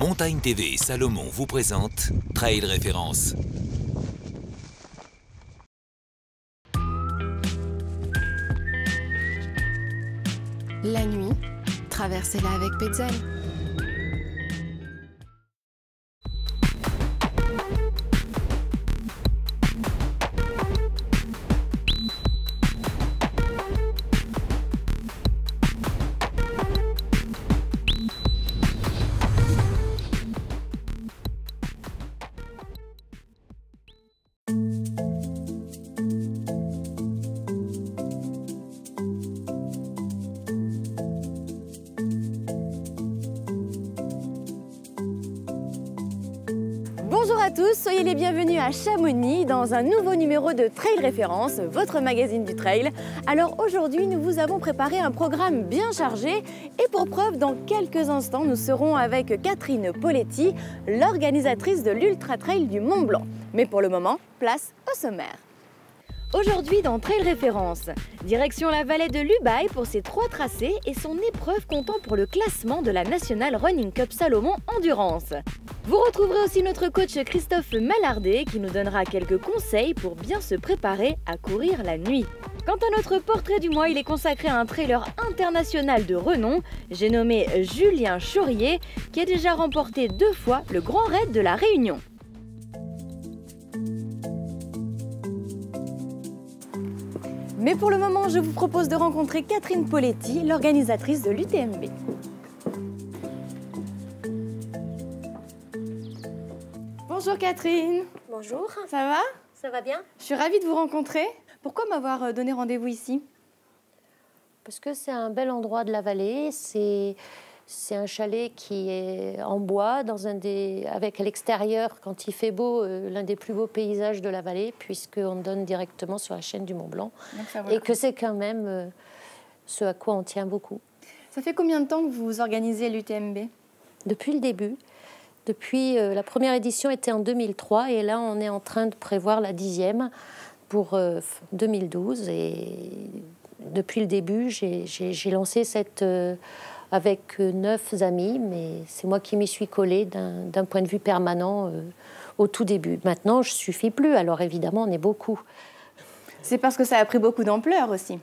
Montagne TV et Salomon vous présentent Trail Référence. La nuit, traversez-la avec Petzl. Bonjour à tous, soyez les bienvenus à Chamonix dans un nouveau numéro de Trail Référence, votre magazine du trail. Alors aujourd'hui, nous vous avons préparé un programme bien chargé et pour preuve, dans quelques instants, nous serons avec Catherine Poletti, l'organisatrice de l'Ultra Trail du Mont Blanc. Mais pour le moment, place au sommaire. Aujourd'hui dans Trail Référence, direction la vallée de l'Ubaye pour ses 3 tracés et son épreuve comptant pour le classement de la National Running Cup Salomon Endurance. Vous retrouverez aussi notre coach Christophe Mallardet qui nous donnera quelques conseils pour bien se préparer à courir la nuit. Quant à notre portrait du mois, il est consacré à un trailer international de renom, j'ai nommé Julien Chaurier, qui a déjà remporté 2 fois le Grand Raid de la Réunion. Mais pour le moment, je vous propose de rencontrer Catherine Poletti, l'organisatrice de l'UTMB. Bonjour Catherine. Bonjour. Ça va? Ça va bien? Je suis ravie de vous rencontrer. Pourquoi m'avoir donné rendez-vous ici? Parce que c'est un bel endroit de la vallée. C'est un chalet qui est en bois, avec à l'extérieur, quand il fait beau, l'un des plus beaux paysages de la vallée, puisqu'on donne directement sur la chaîne du Mont Blanc. Et que c'est quand même ce à quoi on tient beaucoup. Ça fait combien de temps que vous organisez l'UTMB? Depuis le début. Depuis la première édition était en 2003 et là on est en train de prévoir la 10e pour 2012. Et depuis le début, j'ai lancé cette... avec 9 amis, mais c'est moi qui m'y suis collée d'un point de vue permanent au tout début. Maintenant, je ne suffis plus, alors évidemment, on est beaucoup. C'est parce que ça a pris beaucoup d'ampleur aussi.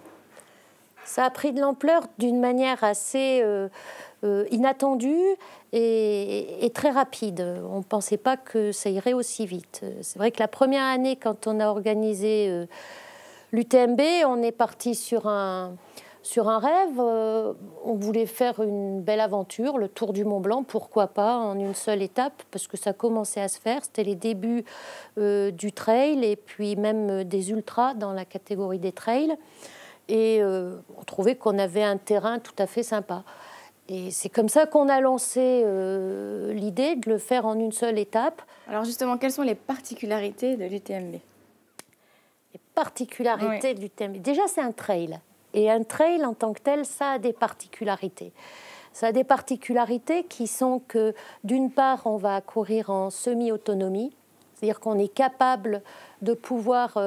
Ça a pris de l'ampleur d'une manière assez inattendue et très rapide. On ne pensait pas que ça irait aussi vite. C'est vrai que la première année, quand on a organisé l'UTMB, on est parti sur un rêve. On voulait faire une belle aventure, le Tour du Mont Blanc, pourquoi pas, en une seule étape, parce que ça commençait à se faire. C'était les débuts du trail et puis même des ultras dans la catégorie des trails. Et on trouvait qu'on avait un terrain tout à fait sympa. Et c'est comme ça qu'on a lancé l'idée de le faire en une seule étape. Alors justement, quelles sont les particularités de l'UTMB? Les particularités de l'UTMB. Déjà, c'est un trail. Et un trail, en tant que tel, ça a des particularités. Ça a des particularités qui sont que, d'une part, on va courir en semi-autonomie, c'est-à-dire qu'on est capable de pouvoir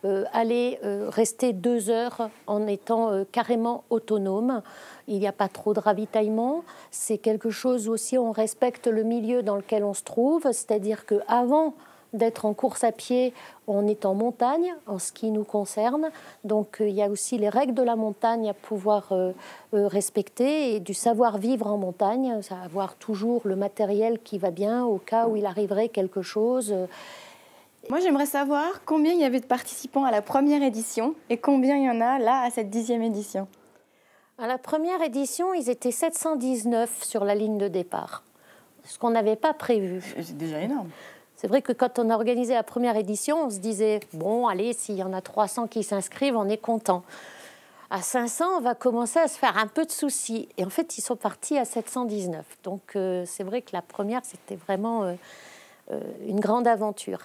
rester 2 heures en étant carrément autonome. Il n'y a pas trop de ravitaillement. C'est quelque chose aussi, on respecte le milieu dans lequel on se trouve, c'est-à-dire qu'avant d'être en course à pied, on est en montagne, en ce qui nous concerne. Donc il y a aussi les règles de la montagne à pouvoir respecter et du savoir-vivre en montagne, avoir toujours le matériel qui va bien au cas où il arriverait quelque chose. Moi, j'aimerais savoir combien il y avait de participants à la première édition et combien il y en a là à cette 10e édition. À la première édition, ils étaient 719 sur la ligne de départ, ce qu'on n'avait pas prévu. C'est déjà énorme. C'est vrai que quand on a organisé la première édition, on se disait, bon, allez, s'il y en a 300 qui s'inscrivent, on est content. À 500, on va commencer à se faire un peu de soucis. Et en fait, ils sont partis à 719. Donc, c'est vrai que la première, c'était vraiment une grande aventure.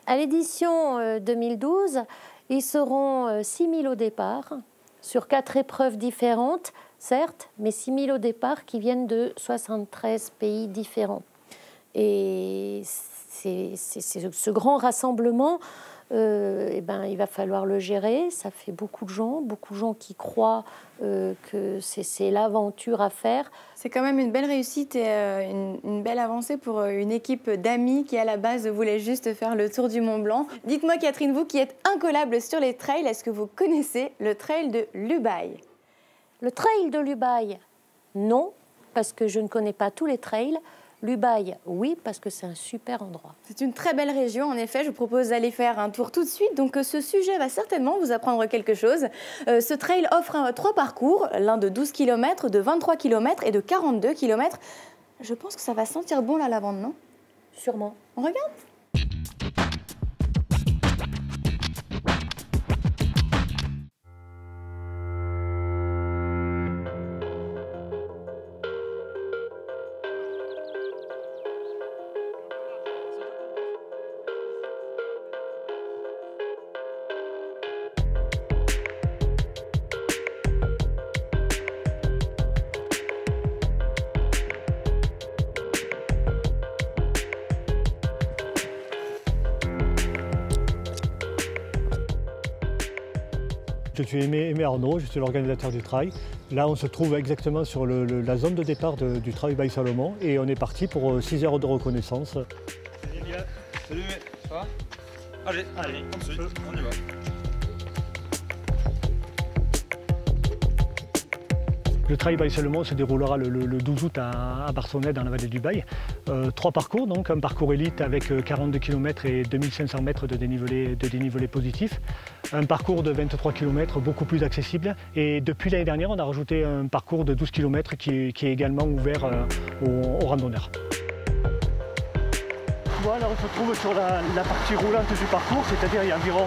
À l'édition 2012, ils seront 6000 au départ, sur 4 épreuves différentes, certes, mais 6000 au départ qui viennent de 73 pays différents. Et c'est ce grand rassemblement il va falloir le gérer. Ça fait beaucoup de gens qui croient que c'est l'aventure à faire. C'est quand même une belle réussite et une belle avancée pour une équipe d'amis qui, à la base, voulait juste faire le tour du Mont Blanc. Dites-moi, Catherine, vous qui êtes incollable sur les trails, est-ce que vous connaissez le trail de l'Ubaye? Le trail de l'Ubaye, non, parce que je ne connais pas tous les trails. L'Ubaye, oui, parce que c'est un super endroit. C'est une très belle région, en effet. Je vous propose d'aller faire un tour tout de suite. Donc, ce sujet va certainement vous apprendre quelque chose. Ce trail offre 3 parcours, l'un de 12 km, de 23 km et de 42 km. Je pense que ça va sentir bon la lavande, non? Sûrement. On regarde? Je suis Aimé Arnaud, je suis l'organisateur du trail. Là, on se trouve exactement sur la zone de départ du trail Ubaye Salomon et on est parti pour 6 heures de reconnaissance. Salut Mia. Salut, ça va? Allez, on y va. Le trail Ubaye Salomon se déroulera le 12 août à Barcelonnette dans la vallée du Baye. 3 parcours, donc un parcours élite avec 42 km et 2500 mètres de dénivelé positif. Un parcours de 23 km beaucoup plus accessible. Et depuis l'année dernière, on a rajouté un parcours de 12 km qui est également ouvert aux randonneurs. Voilà, on se trouve sur la partie roulante du parcours, c'est-à-dire il y a environ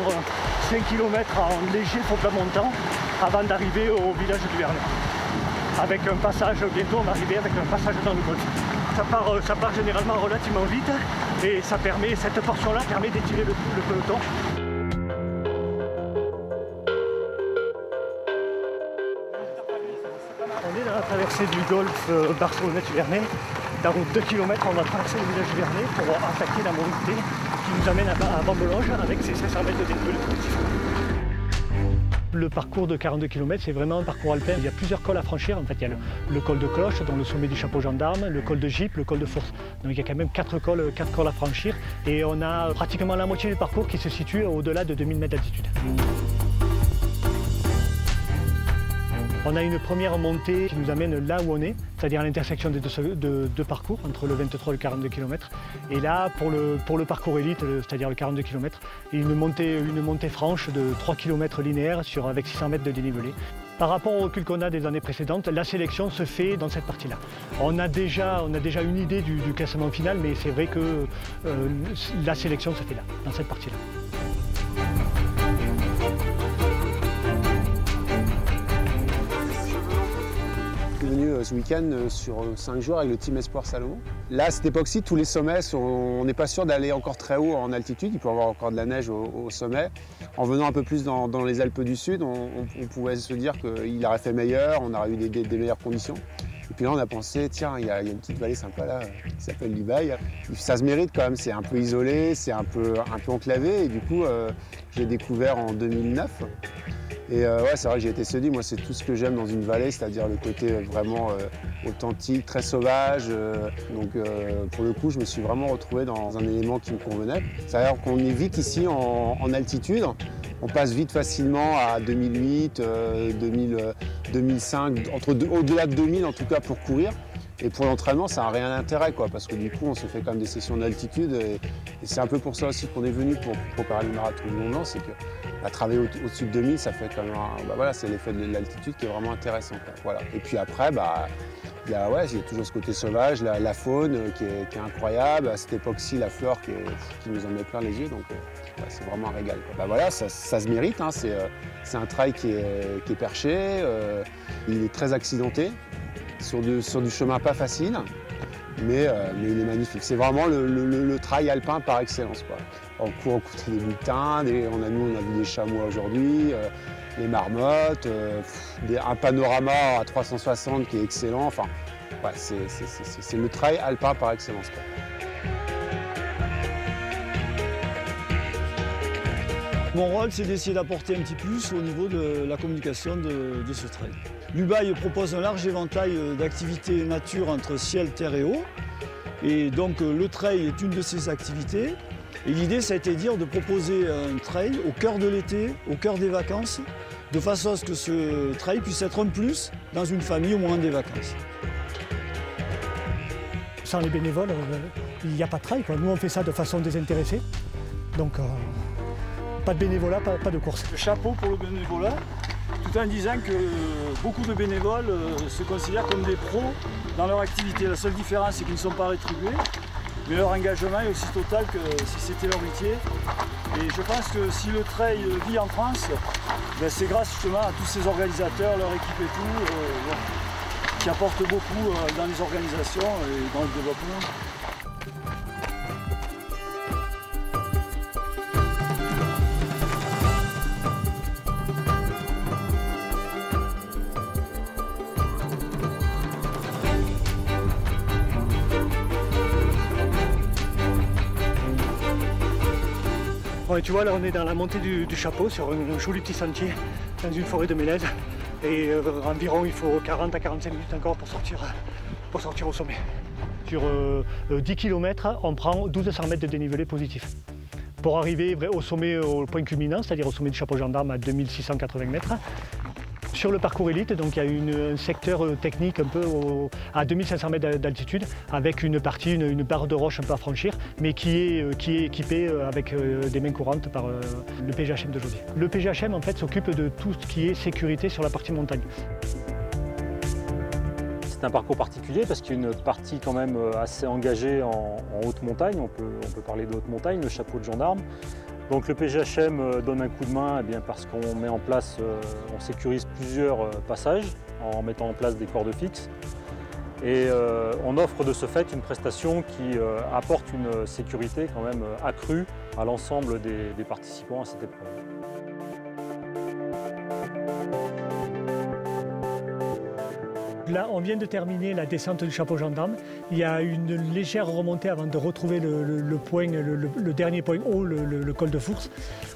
5 km en léger faux plat montant avant d'arriver au village du Vernet. Avec un passage, bientôt on va arriver avec un passage dans le golfe. Ça part généralement relativement vite et cette portion-là permet d'étirer le peloton. On est dans la traversée du golfe Barcelonnette-Vernet. Dans 2 km, on va traverser le village du Vernet pour attaquer la montée qui nous amène à Bambelange avec ses 500 mètres de dénivelé positif. Le parcours de 42 km, c'est vraiment un parcours alpin. Il y a plusieurs cols à franchir. En fait, il y a le col de Cloche, dans le sommet du chapeau gendarme, le col de Gip, le col de Fource. Donc il y a quand même 4 cols à franchir. Et on a pratiquement la moitié du parcours qui se situe au-delà de 2000 mètres d'altitude. On a une première montée qui nous amène là où on est, c'est-à-dire à l'intersection des deux parcours, entre le 23 et le 42 km. Et là, pour le parcours élite, c'est-à-dire le 42 km, une montée franche de 3 km linéaires avec 600 mètres de dénivelé. Par rapport au recul qu'on a des années précédentes, la sélection se fait dans cette partie-là. On a déjà une idée du classement final, mais c'est vrai que la sélection se fait là, dans cette partie-là. Je suis venu ce week-end sur 5 jours avec le team Espoir Salomon. Là, à cette époque-ci, tous les sommets, on n'est pas sûr d'aller encore très haut en altitude. Il peut y avoir encore de la neige au sommet. En venant un peu plus dans les Alpes du Sud, on pouvait se dire qu'il aurait fait meilleur, on aurait eu des meilleures conditions. Et puis là, on a pensé, tiens, il y a une petite vallée sympa là, qui s'appelle l'Ubaye. Ça se mérite quand même, c'est un peu isolé, c'est un peu enclavé. Et du coup, j'ai découvert en 2009. Et ouais, c'est vrai que j'ai été séduit. Moi, c'est tout ce que j'aime dans une vallée, c'est-à-dire le côté vraiment authentique, très sauvage. Donc, pour le coup, je me suis vraiment retrouvé dans un élément qui me convenait. C'est-à-dire qu'on est vite ici en altitude. On passe vite facilement à 2008, 2005, au-delà de 2000 en tout cas pour courir. Et pour l'entraînement, ça n'a rien d'intérêt, parce que du coup, on se fait quand même des sessions d'altitude. Et c'est un peu pour ça aussi qu'on est venu pour préparer le marathon du Mont Blanc, c'est que travailler au-dessus de 2000, ça fait quand même voilà, c'est l'effet de l'altitude qui est vraiment intéressant. Voilà. Et puis après, il y a toujours ce côté sauvage, la faune qui est incroyable. À cette époque-ci, la flore qui nous en met plein les yeux. Donc c'est vraiment un régal. Voilà, ça se mérite. Hein. C'est un trail qui est perché. Il est très accidenté. Sur du chemin pas facile, mais il est magnifique. C'est vraiment le trail alpin par excellence. On court aux côtés des lutins, on a vu des chamois aujourd'hui, des marmottes, un panorama à 360 qui est excellent. Enfin, ouais, c'est le trail alpin par excellence. Mon rôle, c'est d'essayer d'apporter un petit plus au niveau de la communication de ce trail. L'UBAI propose un large éventail d'activités nature entre ciel, terre et eau. Et donc le trail est une de ces activités. Et l'idée, ça a été de proposer un trail au cœur de l'été, au cœur des vacances, de façon à ce que ce trail puisse être un plus dans une famille au moment des vacances. Sans les bénévoles, il n'y a pas de trail, quoi. Nous, on fait ça de façon désintéressée. Donc, pas de bénévolat, pas de course. Le chapeau pour le bénévolat, tout en disant que beaucoup de bénévoles se considèrent comme des pros dans leur activité. La seule différence, c'est qu'ils ne sont pas rétribués, mais leur engagement est aussi total que si c'était leur métier. Et je pense que si le trail vit en France, ben c'est grâce justement à tous ces organisateurs, leur équipe et tout, qui apportent beaucoup dans les organisations et dans le développement. Ouais, tu vois, là on est dans la montée du chapeau, sur un joli petit sentier, dans une forêt de mélèzes. Et environ il faut 40 à 45 minutes encore pour sortir au sommet. Sur 10 km, on prend 1200 mètres de dénivelé positif. Pour arriver au sommet, au point culminant, c'est-à-dire au sommet du chapeau gendarme à 2680 mètres. Sur le parcours élite, donc il y a un secteur technique un peu à 2500 mètres d'altitude, avec une partie, une barre de roche un peu à franchir, mais qui est équipée avec des mains courantes par le PGHM de Josy. Le PGHM en fait s'occupe de tout ce qui est sécurité sur la partie montagne. C'est un parcours particulier parce qu'il y a une partie quand même assez engagée en haute montagne, on peut parler de haute montagne, le chapeau de gendarme. Donc le PGHM donne un coup de main parce qu'on met en place, on sécurise plusieurs passages en mettant en place des cordes fixes. Et on offre de ce fait une prestation qui apporte une sécurité quand même accrue à l'ensemble des participants à cette épreuve. Là, on vient de terminer la descente du chapeau gendarme. Il y a une légère remontée avant de retrouver le dernier point haut, le col de Fours.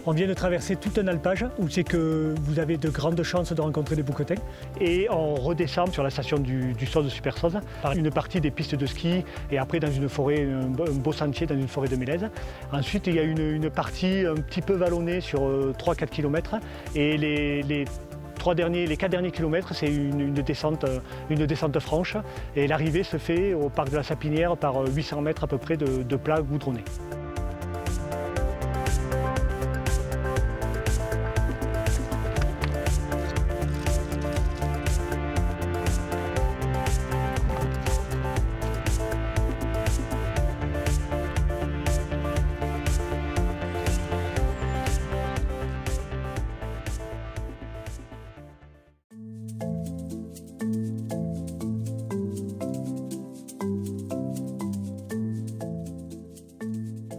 On vient de traverser tout un alpage où c'est que vous avez de grandes chances de rencontrer des bouquetins. Et on redescend sur la station du SOS de Supersos par une partie des pistes de ski et après dans une forêt, un beau sentier dans une forêt de mélèzes. Ensuite, il y a une partie un petit peu vallonnée sur 3-4 km et les 4 derniers kilomètres, c'est une descente franche et l'arrivée se fait au parc de la Sapinière par 800 mètres à peu près de plat goudronné.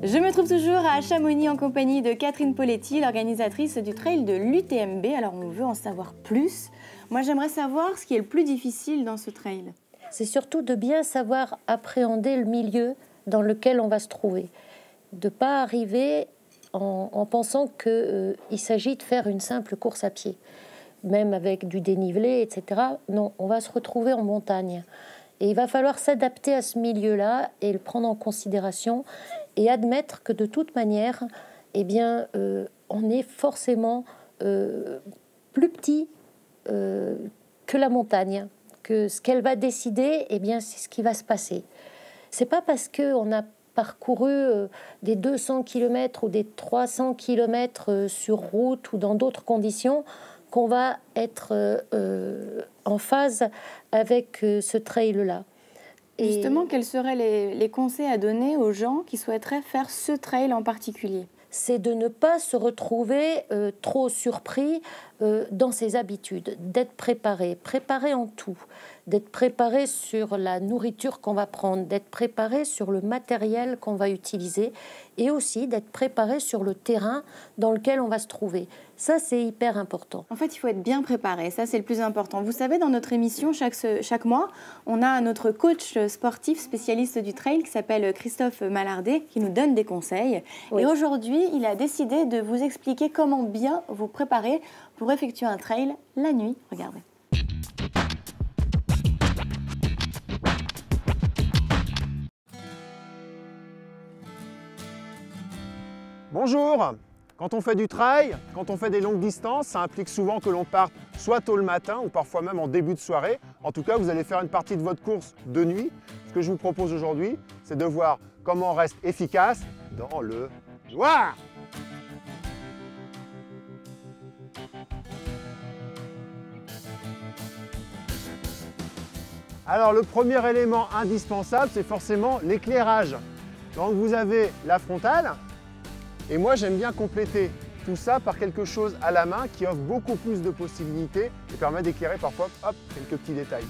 Je me trouve toujours à Chamonix en compagnie de Catherine Poletti, l'organisatrice du trail de l'UTMB. Alors on veut en savoir plus. Moi j'aimerais savoir ce qui est le plus difficile dans ce trail. C'est surtout de bien savoir appréhender le milieu dans lequel on va se trouver. De ne pas arriver en pensant qu'il s'agit de faire une simple course à pied, même avec du dénivelé, etc. Non, on va se retrouver en montagne. Et il va falloir s'adapter à ce milieu-là et le prendre en considération et admettre que de toute manière, eh bien, on est forcément plus petit que la montagne, que ce qu'elle va décider, eh bien, c'est ce qui va se passer. C'est pas parce qu'on a parcouru des 200 km ou des 300 km sur route ou dans d'autres conditions qu'on va être en phase avec ce trail-là. Et justement, quels seraient les conseils à donner aux gens qui souhaiteraient faire ce trail en particulier ? C'est de ne pas se retrouver trop surpris dans ses habitudes, d'être préparé en tout, d'être préparé sur la nourriture qu'on va prendre, d'être préparé sur le matériel qu'on va utiliser et aussi d'être préparé sur le terrain dans lequel on va se trouver. Ça, c'est hyper important. En fait, il faut être bien préparé, ça c'est le plus important. Vous savez, dans notre émission, chaque mois, on a notre coach sportif spécialiste du trail qui s'appelle Christophe Malardet qui nous donne des conseils. Oui. Et aujourd'hui, il a décidé de vous expliquer comment bien vous préparer pour effectuer un trail la nuit. Regardez. Bonjour! Quand on fait du trail, quand on fait des longues distances, ça implique souvent que l'on parte soit tôt le matin ou parfois même en début de soirée. En tout cas, vous allez faire une partie de votre course de nuit. Ce que je vous propose aujourd'hui, c'est de voir comment on reste efficace dans le noir. Alors le premier élément indispensable, c'est forcément l'éclairage. Donc vous avez la frontale. Et moi, j'aime bien compléter tout ça par quelque chose à la main qui offre beaucoup plus de possibilités et permet d'éclairer parfois quelques petits détails.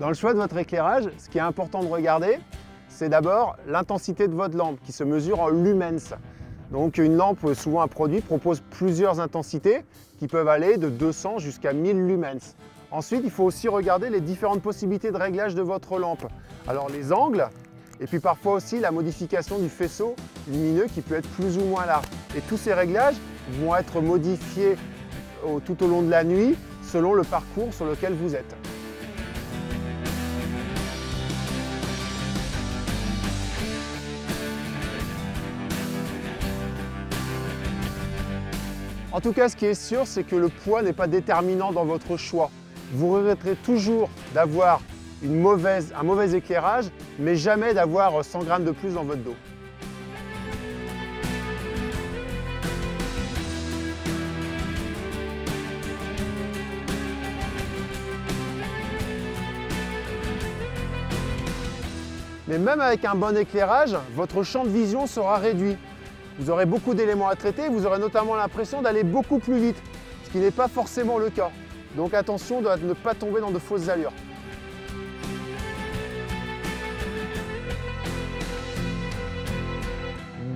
Dans le choix de votre éclairage, ce qui est important de regarder, c'est d'abord l'intensité de votre lampe qui se mesure en lumens. Donc une lampe, souvent un produit, propose plusieurs intensités qui peuvent aller de 200 jusqu'à 1000 lumens. Ensuite, il faut aussi regarder les différentes possibilités de réglage de votre lampe. Alors les angles, et puis parfois aussi la modification du faisceau lumineux qui peut être plus ou moins large. Et tous ces réglages vont être modifiés tout au long de la nuit selon le parcours sur lequel vous êtes. En tout cas, ce qui est sûr, c'est que le poids n'est pas déterminant dans votre choix. Vous regretterez toujours d'avoir un mauvais éclairage, mais jamais d'avoir 100 grammes de plus dans votre dos. Mais même avec un bon éclairage, votre champ de vision sera réduit. Vous aurez beaucoup d'éléments à traiter, vous aurez notamment l'impression d'aller beaucoup plus vite, ce qui n'est pas forcément le cas. Donc attention de ne pas tomber dans de fausses allures.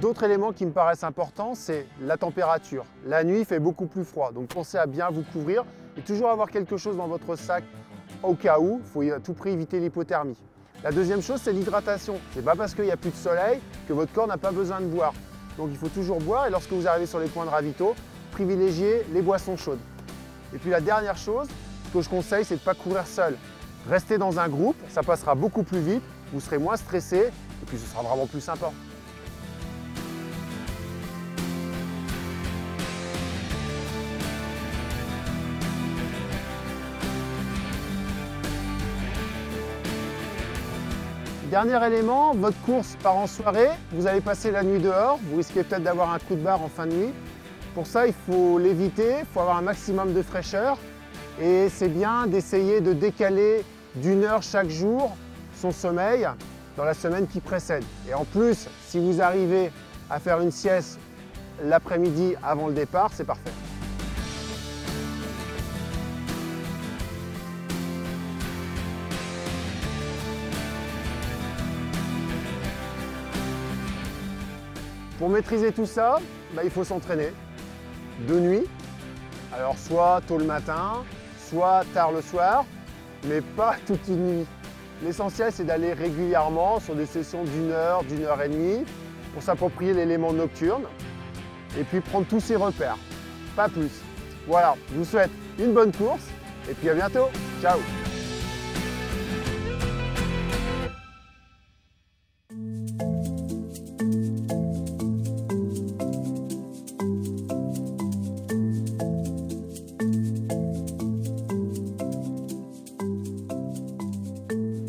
D'autres éléments qui me paraissent importants, c'est la température. La nuit, il fait beaucoup plus froid, donc pensez à bien vous couvrir et toujours avoir quelque chose dans votre sac au cas où. Il faut à tout prix éviter l'hypothermie. La deuxième chose, c'est l'hydratation. Ce n'est pas parce qu'il n'y a plus de soleil que votre corps n'a pas besoin de boire. Donc il faut toujours boire et lorsque vous arrivez sur les points de ravito, privilégiez les boissons chaudes. Et puis la dernière chose, ce que je conseille, c'est de ne pas courir seul. Restez dans un groupe, ça passera beaucoup plus vite, vous serez moins stressé et puis ce sera vraiment plus sympa. Dernier élément, votre course part en soirée, vous allez passer la nuit dehors, vous risquez peut-être d'avoir un coup de barre en fin de nuit. Pour ça, il faut l'éviter, il faut avoir un maximum de fraîcheur et c'est bien d'essayer de décaler d'1 heure chaque jour son sommeil dans la semaine qui précède. Et en plus, si vous arrivez à faire une sieste l'après-midi avant le départ, c'est parfait. Pour maîtriser tout ça, il faut s'entraîner de nuit, alors soit tôt le matin, soit tard le soir, mais pas toute une nuit. L'essentiel, c'est d'aller régulièrement sur des sessions d'1 heure, d'1 heure et demie, pour s'approprier l'élément nocturne et puis prendre tous ses repères, pas plus. Voilà, je vous souhaite une bonne course et puis à bientôt. Ciao!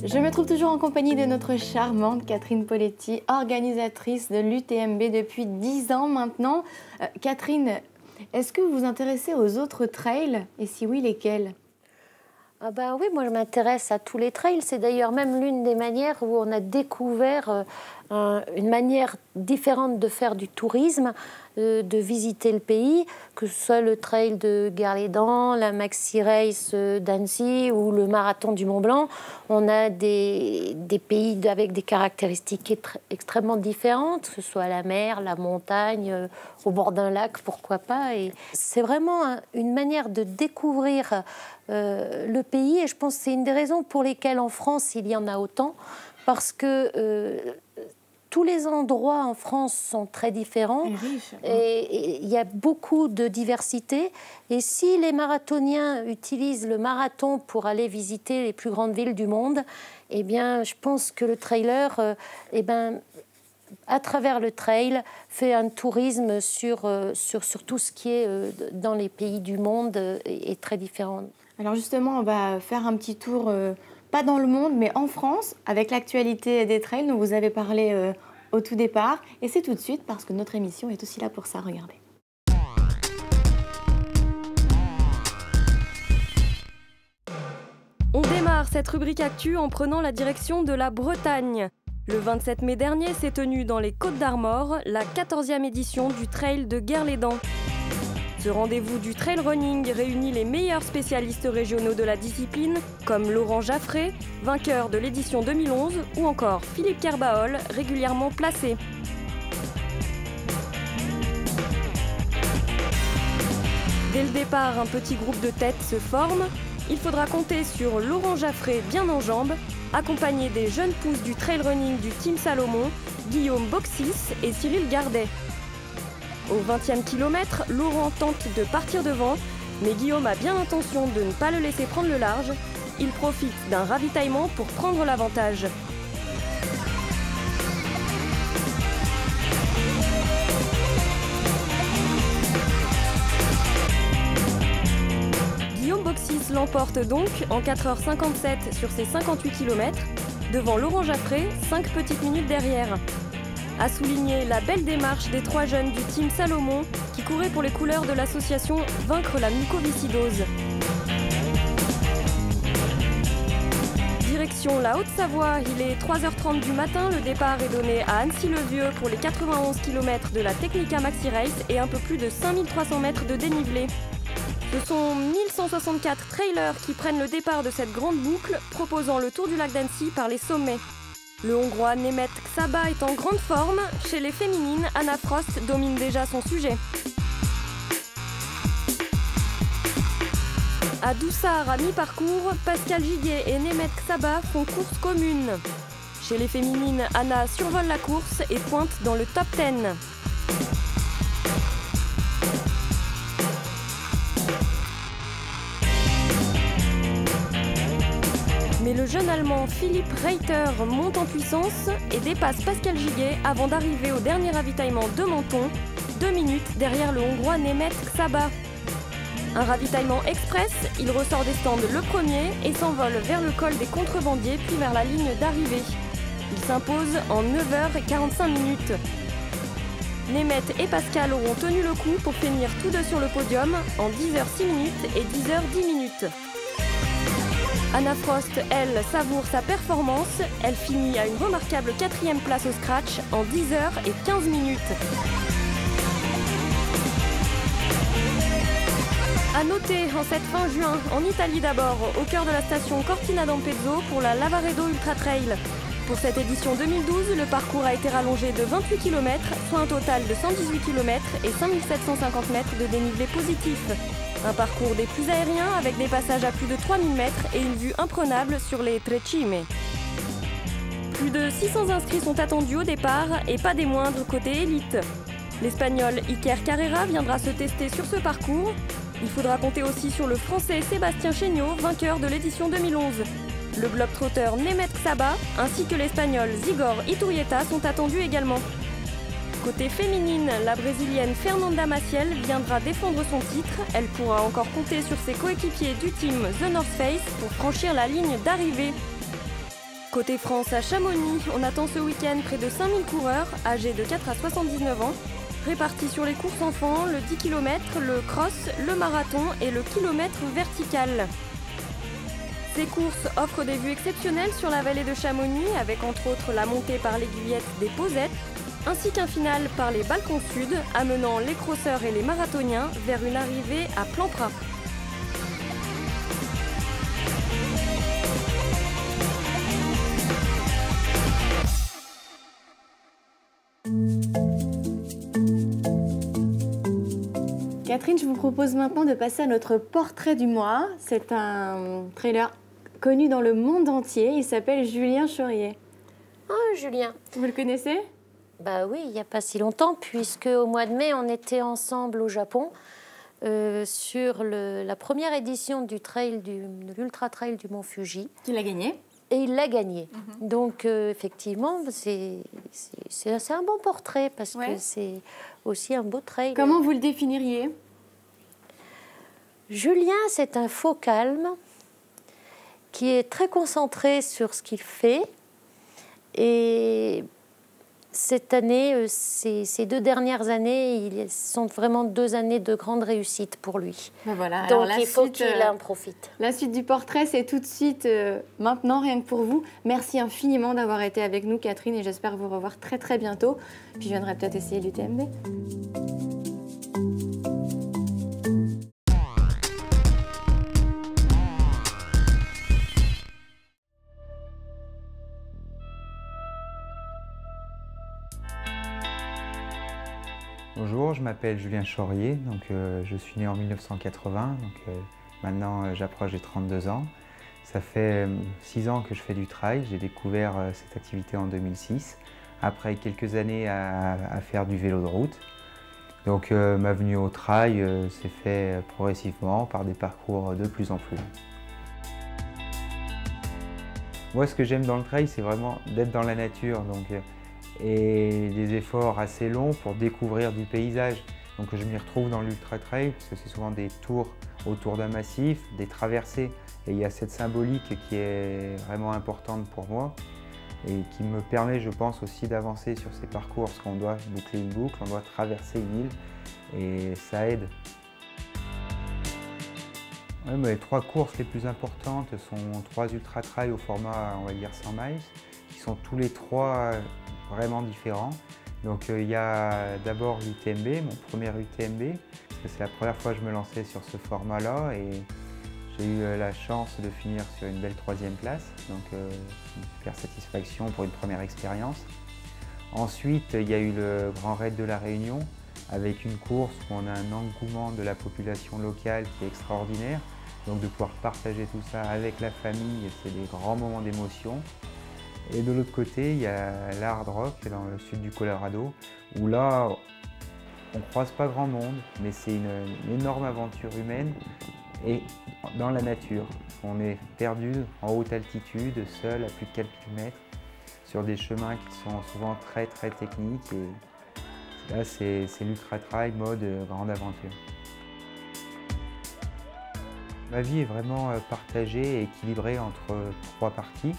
Je me trouve toujours en compagnie de notre charmante Catherine Poletti, organisatrice de l'UTMB depuis 10 ans maintenant. Catherine, est-ce que vous vous intéressez aux autres trails et si oui, lesquels? Oui, moi je m'intéresse à tous les trails. C'est d'ailleurs même l'une des manières où on a découvert une manière différente de faire du tourisme, de visiter le pays, que ce soit le trail de Gare-les-Dents, la Maxi Race d'Annecy ou le marathon du Mont-Blanc. On a des pays avec des caractéristiques extrêmement différentes, que ce soit la mer, la montagne, au bord d'un lac, pourquoi pas. Et c'est vraiment une manière de découvrir le pays, et je pense que c'est une des raisons pour lesquelles en France il y en a autant, parce que tous les endroits en France sont très différents et il y a beaucoup de diversité. Et si les marathoniens utilisent le marathon pour aller visiter les plus grandes villes du monde, eh bien, je pense que le trailer, à travers le trail, fait un tourisme sur tout ce qui est dans les pays du monde est très différent. Alors justement, on va faire un petit tour, pas dans le monde, mais en France, avec l'actualité des trails dont vous avez parlé au tout départ. Et c'est tout de suite, parce que notre émission est aussi là pour ça. Regardez. On démarre cette rubrique actu en prenant la direction de la Bretagne. Le 27 mai dernier s'est tenue dans les Côtes d'Armor la 14e édition du trail de Gare-les-Dents. Ce rendez-vous du trail running réunit les meilleurs spécialistes régionaux de la discipline, comme Laurent Jaffré, vainqueur de l'édition 2011, ou encore Philippe Kerbaol, régulièrement placé. Dès le départ, un petit groupe de têtes se forme. Il faudra compter sur Laurent Jaffré bien en jambes, accompagné des jeunes pousses du trail running du Team Salomon, Guillaume Boxis et Cyril Gardet. Au 20e kilomètre, Laurent tente de partir devant, mais Guillaume a bien l'intention de ne pas le laisser prendre le large. Il profite d'un ravitaillement pour prendre l'avantage. Guillaume Boxis l'emporte donc en 4h57 sur ses 58 km, devant Laurent Jaffré, 5 petites minutes derrière. A souligner la belle démarche des 3 jeunes du Team Salomon qui couraient pour les couleurs de l'association Vaincre la mucoviscidose. Direction la Haute-Savoie, il est 3h30 du matin, le départ est donné à Annecy-le-Vieux pour les 91 km de la Technica Maxi Race et un peu plus de 5300 mètres de dénivelé. Ce sont 1164 trailers qui prennent le départ de cette grande boucle, proposant le tour du lac d'Annecy par les sommets. Le Hongrois Németh Csaba est en grande forme. Chez les féminines, Anna Frost domine déjà son sujet. À Doussard, à mi-parcours, Pascal Giguet et Németh Csaba font course commune. Chez les féminines, Anna survole la course et pointe dans le top 10. Mais le jeune Allemand Philipp Reiter monte en puissance et dépasse Pascal Giguet avant d'arriver au dernier ravitaillement de Menton, 2 minutes derrière le Hongrois Németh Csaba. Un ravitaillement express, il ressort des stands le premier et s'envole vers le col des Contrebandiers puis vers la ligne d'arrivée. Il s'impose en 9h45 minutes. Németh et Pascal auront tenu le coup pour finir tous deux sur le podium en 10h06 minutes et 10h10 minutes. Anna Frost, elle, savoure sa performance. Elle finit à une remarquable 4e place au scratch en 10h15 minutes. A noter en cette fin juin, en Italie d'abord, au cœur de la station Cortina d'Ampezzo pour la Lavaredo Ultra Trail. Pour cette édition 2012, le parcours a été rallongé de 28 km, soit un total de 118 km et 5750 mètres de dénivelé positif. Un parcours des plus aériens avec des passages à plus de 3000 mètres et une vue imprenable sur les Tre Cime. Plus de 600 inscrits sont attendus au départ et pas des moindres côté élite. L'Espagnol Iker Carrera viendra se tester sur ce parcours. Il faudra compter aussi sur le Français Sébastien Chéniaud, vainqueur de l'édition 2011. Le globetrotter Németh Csaba ainsi que l'Espagnol Zigor Iturrieta sont attendus également. Côté féminine, la Brésilienne Fernanda Maciel viendra défendre son titre. Elle pourra encore compter sur ses coéquipiers du team The North Face pour franchir la ligne d'arrivée. Côté France, à Chamonix, on attend ce week-end près de 5000 coureurs âgés de 4 à 79 ans, répartis sur les courses enfants, le 10 km, le cross, le marathon et le kilomètre vertical. Ces courses offrent des vues exceptionnelles sur la vallée de Chamonix, avec entre autres la montée par l'aiguillette des Posettes, ainsi qu'un final par les balcons sud, amenant les crosseurs et les marathoniens vers une arrivée à Plan-Prat. Catherine, je vous propose maintenant de passer à notre portrait du mois. C'est un trailer connu dans le monde entier. Il s'appelle Julien Chaurier. Ah, Julien. Vous le connaissez? Bah oui, il n'y a pas si longtemps, puisque au mois de mai, on était ensemble au Japon sur la première édition de l'Ultra Trail du Mont Fuji. Il a gagné. Et il l'a gagné. Donc, effectivement, c'est un bon portrait parce que c'est aussi un beau trail. Comment vous le définiriez? Julien, c'est un faux calme qui est très concentré sur ce qu'il fait. Et cette année, ces 2 dernières années, sont vraiment 2 années de grande réussite pour lui. Ben voilà. Donc il faut qu'il en profite. La suite du portrait, c'est tout de suite maintenant, rien que pour vous. Merci infiniment d'avoir été avec nous, Catherine, et j'espère vous revoir très très bientôt. Puis je viendrai peut-être essayer l'UTMB. Bonjour, je m'appelle Julien Chaurier, donc je suis né en 1980, donc maintenant j'approche des 32 ans. Ça fait 6 ans que je fais du trail, j'ai découvert cette activité en 2006, après quelques années à faire du vélo de route. Donc ma venue au trail s'est faite progressivement par des parcours de plus en plus longs. Moi, ce que j'aime dans le trail, c'est vraiment d'être dans la nature. Et des efforts assez longs pour découvrir du paysage. Donc je m'y retrouve dans l'ultra trail parce que c'est souvent des tours autour d'un massif, des traversées, et il y a cette symbolique qui est vraiment importante pour moi et qui me permet, je pense, aussi d'avancer sur ces parcours parce qu'on doit boucler une boucle, on doit traverser une île et ça aide. Ouais, les 3 courses les plus importantes sont 3 ultra trails au format, on va dire 100 miles, qui sont tous les 3 vraiment différents. Donc il y a d'abord l'UTMB, mon premier UTMB, parce que c'est la première fois que je me lançais sur ce format-là et j'ai eu la chance de finir sur une belle 3e place, donc une super satisfaction pour une première expérience. Ensuite, il y a eu le Grand Raid de la Réunion, avec une course où on a un engouement de la population locale qui est extraordinaire, donc de pouvoir partager tout ça avec la famille, c'est des grands moments d'émotion. Et de l'autre côté, il y a l'Hard Rock dans le sud du Colorado, où là, on ne croise pas grand monde, mais c'est une énorme aventure humaine et dans la nature. On est perdu en haute altitude, seul à plus de 4 km, sur des chemins qui sont souvent très très techniques. Et là, c'est l'ultra trail mode grande aventure. Ma vie est vraiment partagée et équilibrée entre 3 parties.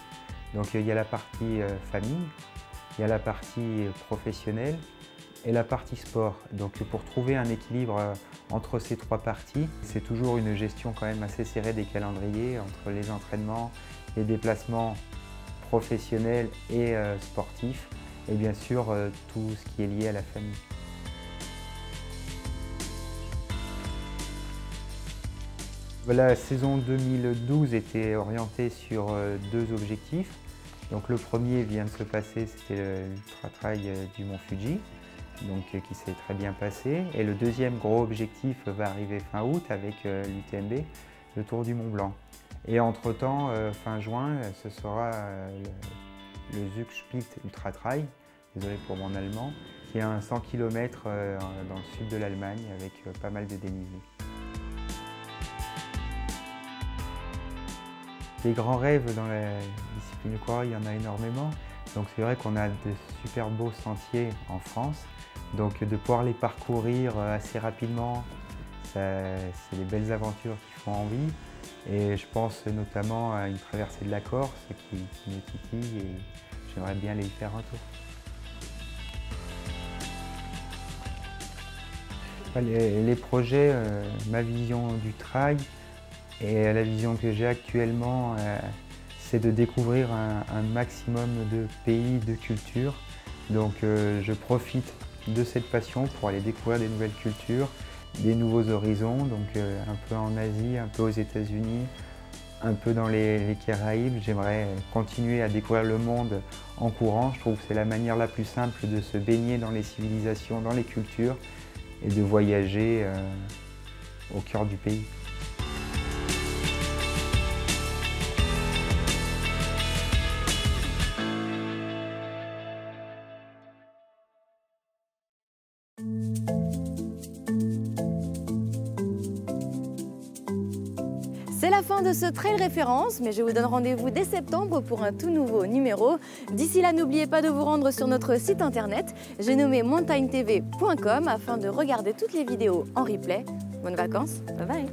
Donc il y a la partie famille, il y a la partie professionnelle et la partie sport. Donc pour trouver un équilibre entre ces 3 parties, c'est toujours une gestion quand même assez serrée des calendriers entre les entraînements, les déplacements professionnels et sportifs et bien sûr tout ce qui est lié à la famille. La saison 2012 était orientée sur 2 objectifs. Donc le premier vient de se passer, c'était l'Ultra Trail du Mont Fuji, donc, qui s'est très bien passé. Et le deuxième gros objectif va arriver fin août avec l'UTMB, le Tour du Mont Blanc. Et entre-temps, fin juin, ce sera le Zugspitze Ultra Trail, désolé pour mon allemand, qui est un 100 km dans le sud de l'Allemagne avec pas mal de dénivelé. Des grands rêves dans la discipline de coureur, il y en a énormément. Donc c'est vrai qu'on a de super beaux sentiers en France. Donc de pouvoir les parcourir assez rapidement, c'est des belles aventures qui font envie. Et je pense notamment à une traversée de la Corse qui me titille et j'aimerais bien aller y faire un tour. Les projets, ma vision du trail et la vision que j'ai actuellement, c'est de découvrir un maximum de pays, de cultures. Donc je profite de cette passion pour aller découvrir des nouvelles cultures, des nouveaux horizons, donc un peu en Asie, un peu aux États-Unis, un peu dans les Caraïbes. J'aimerais continuer à découvrir le monde en courant. Je trouve que c'est la manière la plus simple de se baigner dans les civilisations, dans les cultures et de voyager au cœur du pays. C'est la fin de ce trail référence, mais je vous donne rendez-vous dès septembre pour un tout nouveau numéro. D'ici là, n'oubliez pas de vous rendre sur notre site internet, j'ai nommé montagntv.com afin de regarder toutes les vidéos en replay. Bonnes vacances, bye bye.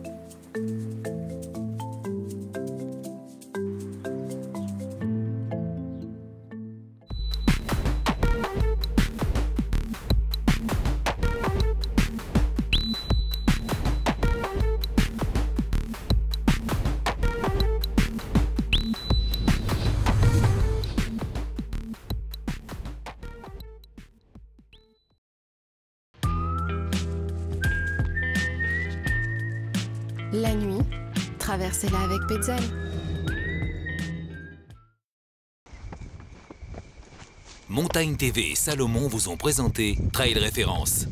La nuit, traversez-la avec Petzl. Montagne TV et Salomon vous ont présenté Trail Référence.